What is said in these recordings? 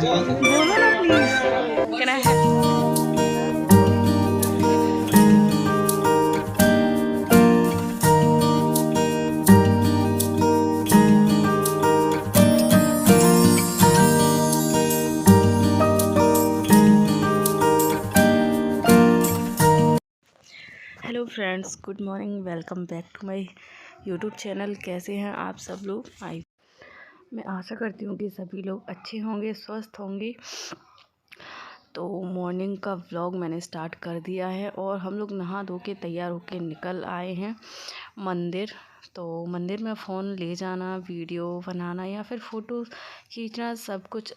बोलो ना please. Can I. Hello friends, good morning, welcome back to my YouTube channel. कैसे हैं आप सब लोग? मैं आशा करती हूँ कि सभी लोग अच्छे होंगे, स्वस्थ होंगे। तो मॉर्निंग का व्लॉग मैंने स्टार्ट कर दिया है और हम लोग नहा धो के तैयार होके निकल आए हैं मंदिर। तो मंदिर में फ़ोन ले जाना, वीडियो बनाना या फिर फ़ोटो खींचना सब कुछ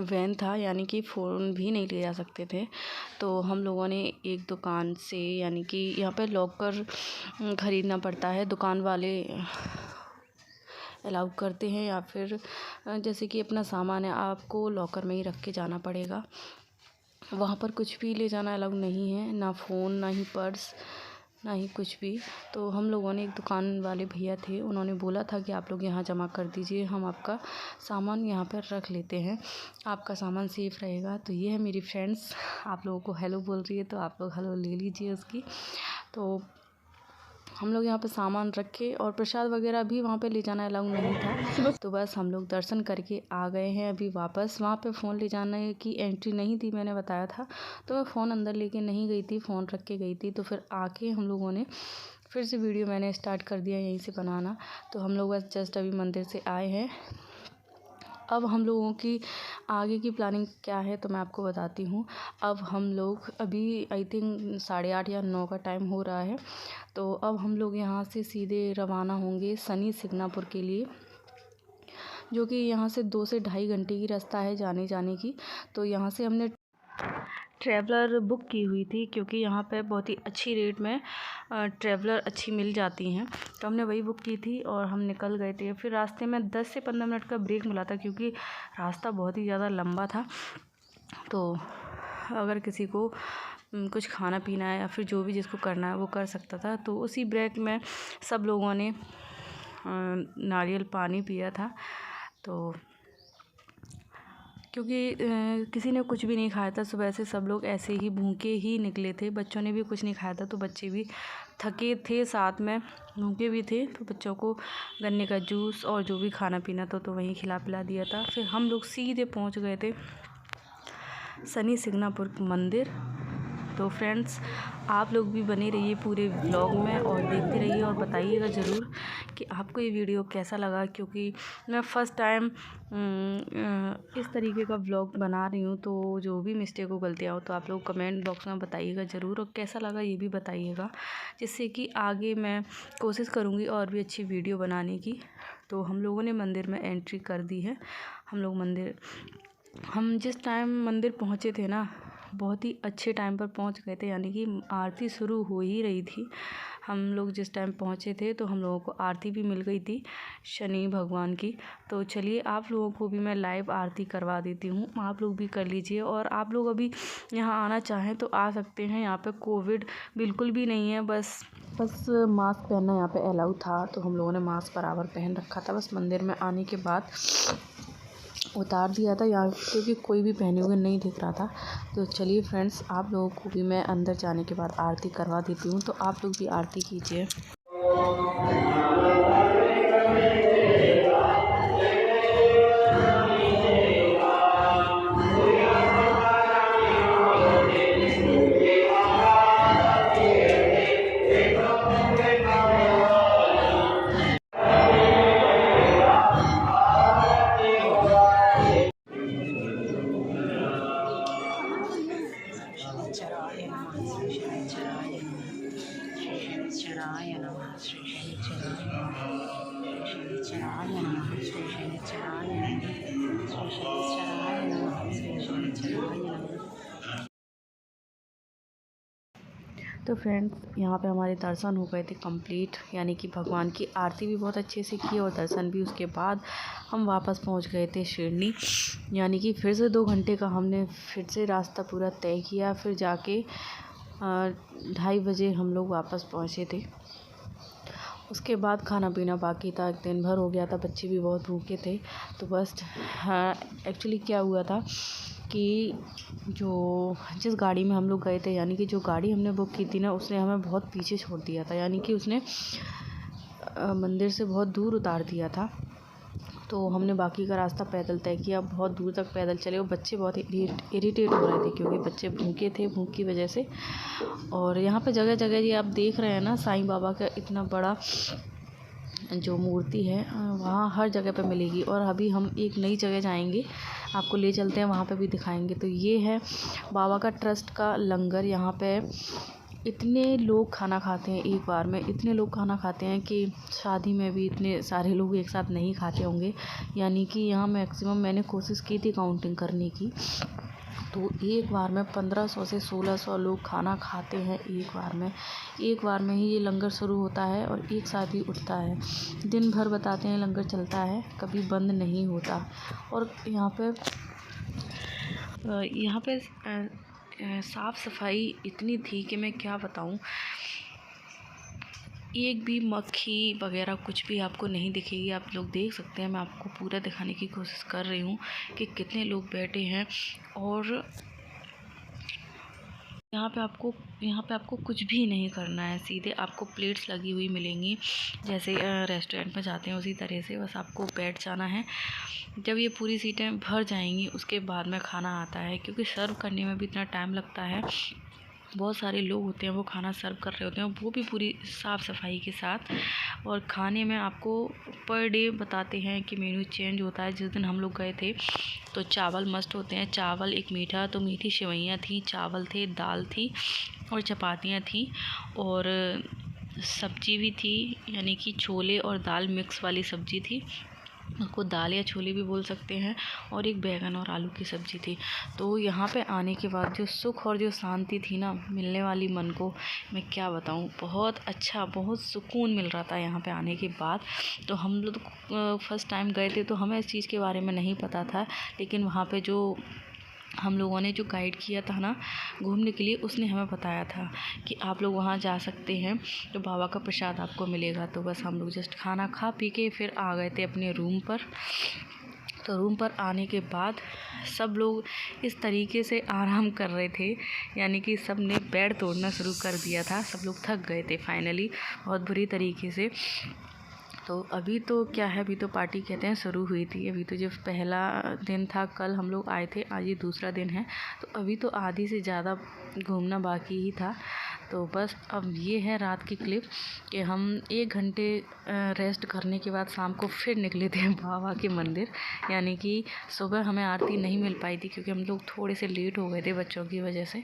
वैन था, यानी कि फ़ोन भी नहीं ले जा सकते थे। तो हम लोगों ने एक दुकान से, यानी कि यहाँ पर लॉकर ख़रीदना पड़ता है, दुकान वाले अलाउ करते हैं, या फिर जैसे कि अपना सामान है आपको लॉकर में ही रख के जाना पड़ेगा। वहाँ पर कुछ भी ले जाना अलाउ नहीं है, ना फ़ोन, ना ही पर्स, ना ही कुछ भी। तो हम लोगों ने, एक दुकान वाले भैया थे, उन्होंने बोला था कि आप लोग यहाँ जमा कर दीजिए, हम आपका सामान यहाँ पर रख लेते हैं, आपका सामान सेफ़ रहेगा। तो ये है मेरी फ्रेंड्स, आप लोगों को हेलो बोल रही है, तो आप लोग हेलो ले लीजिए उसकी। तो हम लोग यहाँ पे सामान रखे और प्रसाद वगैरह भी वहाँ पे ले जाना अलाउ नहीं था। तो बस हम लोग दर्शन करके आ गए हैं अभी वापस। वहाँ पे फ़ोन ले जाने की एंट्री नहीं थी, मैंने बताया था, तो मैं फ़ोन अंदर लेके नहीं गई थी, फ़ोन रख के गई थी। तो फिर आके हम लोगों ने फिर से वीडियो मैंने स्टार्ट कर दिया यहीं से बनाना। तो हम लोग बस जस्ट अभी मंदिर से आए हैं। अब हम लोगों की आगे की प्लानिंग क्या है तो मैं आपको बताती हूँ। अब हम लोग अभी आई थिंक 8:30 या 9 का टाइम हो रहा है। तो अब हम लोग यहाँ से सीधे रवाना होंगे शनि सिग्नापुर के लिए, जो कि यहाँ से 2 से ढाई घंटे की रास्ता है जाने की। तो यहाँ से हमने ट्रैवलर बुक की हुई थी, क्योंकि यहाँ पे बहुत ही अच्छी रेट में ट्रैवलर अच्छी मिल जाती हैं। तो हमने वही बुक की थी और हम निकल गए थे। फिर रास्ते में 10 से 15 मिनट का ब्रेक मिला था, क्योंकि रास्ता बहुत ही ज़्यादा लंबा था। तो अगर किसी को कुछ खाना पीना है या फिर जो भी जिसको करना है वो कर सकता था। तो उसी ब्रेक में सब लोगों ने नारियल पानी पिया था। तो क्योंकि किसी ने कुछ भी नहीं खाया था, सुबह से सब लोग ऐसे ही भूखे ही निकले थे। बच्चों ने भी कुछ नहीं खाया था, तो बच्चे भी थके थे, साथ में भूखे भी थे। तो बच्चों को गन्ने का जूस और जो भी खाना पीना था तो वहीं खिला पिला दिया था। फिर हम लोग सीधे पहुंच गए थे शनि सिग्नापुर मंदिर। तो फ्रेंड्स, आप लोग भी बने रहिए पूरे व्लॉग में और देखते रहिए और बताइएगा ज़रूर कि आपको ये वीडियो कैसा लगा, क्योंकि मैं फ़र्स्ट टाइम इस तरीके का व्लॉग बना रही हूँ। तो जो भी मिस्टेक हो, गलतियाँ हो, तो आप लोग कमेंट बॉक्स में बताइएगा ज़रूर, और कैसा लगा ये भी बताइएगा, जिससे कि आगे मैं कोशिश करूँगी और भी अच्छी वीडियो बनाने की। तो हम लोगों ने मंदिर में एंट्री कर दी है। हम जिस टाइम मंदिर पहुँचे थे ना, बहुत ही अच्छे टाइम पर पहुंच गए थे, यानी कि आरती शुरू हो ही रही थी। हम लोग जिस टाइम पहुंचे थे तो हम लोगों को आरती भी मिल गई थी शनि भगवान की। तो चलिए, आप लोगों को भी मैं लाइव आरती करवा देती हूँ, आप लोग भी कर लीजिए। और आप लोग अभी यहाँ आना चाहें तो आ सकते हैं। यहाँ पे कोविड बिल्कुल भी नहीं है, बस मास्क पहनना यहाँ पे अलाउ था। तो हम लोगों ने मास्क बराबर पहन रखा था, बस मंदिर में आने के बाद उतार दिया था यहाँ, क्योंकि कोई भी पहने हुए नहीं दिख रहा था। तो चलिए फ्रेंड्स, आप लोगों को भी मैं अंदर जाने के बाद आरती करवा देती हूँ, तो आप लोग भी आरती कीजिए। शनिचराय नमः, श्री शनिचराय नमः, श्री शनिचराय नमः, श्री शनिचराय नमः, श्री शनिचराय नमः, श्री शनिचराय नमः, श्री शनिचराय नमः, श्री शनिचराय नमः। तो फ्रेंड्स, यहाँ पे हमारे दर्शन हो गए थे कंप्लीट, यानी कि भगवान की आरती भी बहुत अच्छे से की और दर्शन भी। उसके बाद हम वापस पहुँच गए थे शिरडी, यानी कि फिर से 2 घंटे का हमने फिर से रास्ता पूरा तय किया। फिर जाके 2:30 बजे हम लोग वापस पहुँचे थे। उसके बाद खाना पीना बाकी था, दिन भर हो गया था, बच्चे भी बहुत भूखे थे। तो बस हाँ, एक्चुअली क्या हुआ था कि जिस गाड़ी में हम लोग गए थे, यानी कि जो गाड़ी हमने बुक की थी ना, उसने हमें बहुत पीछे छोड़ दिया था, यानी कि उसने मंदिर से बहुत दूर उतार दिया था। तो हमने बाकी का रास्ता पैदल तय किया, बहुत दूर तक पैदल चले और बच्चे बहुत इरिटेट हो रहे थे क्योंकि बच्चे भूखे थे, भूख की वजह से। और यहाँ पे जगह जगह ये आप देख रहे हैं ना, साईं बाबा का इतना बड़ा जो मूर्ति है वहाँ हर जगह पे मिलेगी। और अभी हम एक नई जगह जाएंगे, आपको ले चलते हैं, वहाँ पे भी दिखाएंगे। तो ये है बाबा का ट्रस्ट का लंगर। यहाँ पे इतने लोग खाना खाते हैं एक बार में, इतने लोग खाना खाते हैं कि शादी में भी इतने सारे लोग एक साथ नहीं खाते होंगे। यानी कि यहाँ मैक्सिमम मैंने कोशिश की थी काउंटिंग करने की, तो एक बार में 1500 से 1600 लोग खाना खाते हैं एक बार में ही ये लंगर शुरू होता है और एक साथ ही उठता है। दिन भर बताते हैं लंगर चलता है, कभी बंद नहीं होता। और यहाँ पे साफ़ सफाई इतनी थी कि मैं क्या बताऊँ, एक भी मक्खी वगैरह कुछ भी आपको नहीं दिखेगी। आप लोग देख सकते हैं, मैं आपको पूरा दिखाने की कोशिश कर रही हूँ कि कितने लोग बैठे हैं। और यहाँ पे आपको कुछ भी नहीं करना है, सीधे आपको प्लेट्स लगी हुई मिलेंगी, जैसे रेस्टोरेंट में जाते हैं उसी तरह से, बस आपको बैठ जाना है। जब ये पूरी सीटें भर जाएंगी उसके बाद में खाना आता है, क्योंकि सर्व करने में भी इतना टाइम लगता है। बहुत सारे लोग होते हैं वो खाना सर्व कर रहे होते हैं, वो भी पूरी साफ़ सफाई के साथ। और खाने में आपको पर डे बताते हैं कि मेन्यू चेंज होता है। जिस दिन हम लोग गए थे तो चावल मस्ट होते हैं, चावल एक मीठा, तो मीठी सेवइयाँ थी, चावल थे, दाल थी और चपातियाँ थी और सब्जी भी थी, यानी कि छोले और दाल मिक्स वाली सब्जी थी, उसको दाल या छोले भी बोल सकते हैं। और एक बैंगन और आलू की सब्ज़ी थी। तो यहाँ पे आने के बाद जो सुख और जो शांति थी ना मिलने वाली मन को, मैं क्या बताऊँ, बहुत अच्छा, बहुत सुकून मिल रहा था यहाँ पे आने के बाद। तो हम लोग फर्स्ट टाइम गए थे तो हमें इस चीज़ के बारे में नहीं पता था, लेकिन वहाँ पे जो हम लोगों ने जो गाइड किया था ना घूमने के लिए, उसने हमें बताया था कि आप लोग वहाँ जा सकते हैं तो बाबा का प्रसाद आपको मिलेगा। तो बस हम लोग जस्ट खाना खा पी के फिर आ गए थे अपने रूम पर। तो रूम पर आने के बाद सब लोग इस तरीके से आराम कर रहे थे, यानी कि सब ने बेड तोड़ना शुरू कर दिया था। सब लोग थक गए थे फाइनली बहुत बुरी तरीके से। तो अभी तो क्या है, अभी तो पार्टी कहते हैं शुरू हुई थी। अभी तो जो पहला दिन था, कल हम लोग आए थे, आज ये दूसरा दिन है। तो अभी तो आधी से ज़्यादा घूमना बाकी ही था। तो बस अब ये है रात की क्लिप कि हम 1 घंटे रेस्ट करने के बाद शाम को फिर निकले थे बाबा के मंदिर। यानी कि सुबह हमें आरती नहीं मिल पाई थी क्योंकि हम लोग थोड़े से लेट हो गए थे बच्चों की वजह से।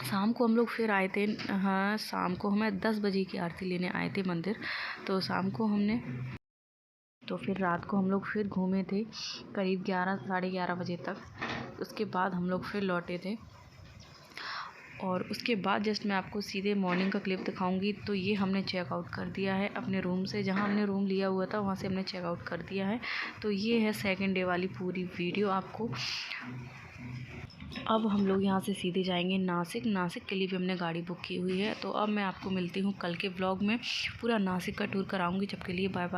शाम को हम लोग फिर आए थे, हाँ शाम को हमें 10 बजे की आरती लेने आए थे मंदिर। तो शाम को तो फिर रात को हम लोग फिर घूमे थे करीब 11 साढ़े 11 बजे तक। उसके बाद हम लोग फिर लौटे थे। और उसके बाद जस्ट मैं आपको सीधे मॉर्निंग का क्लिप दिखाऊंगी। तो ये हमने चेकआउट कर दिया है अपने रूम से, जहाँ हमने रूम लिया हुआ था वहाँ से हमने चेकआउट कर दिया है। तो ये है सेकंड डे वाली पूरी वीडियो आपको। अब हम लोग यहाँ से सीधे जाएंगे नासिक के लिए भी हमने गाड़ी बुक की हुई है। तो अब मैं आपको मिलती हूँ कल के व्लॉग में, पूरा नासिक का टूर कराऊंगी। जब के लिए बाय बाय।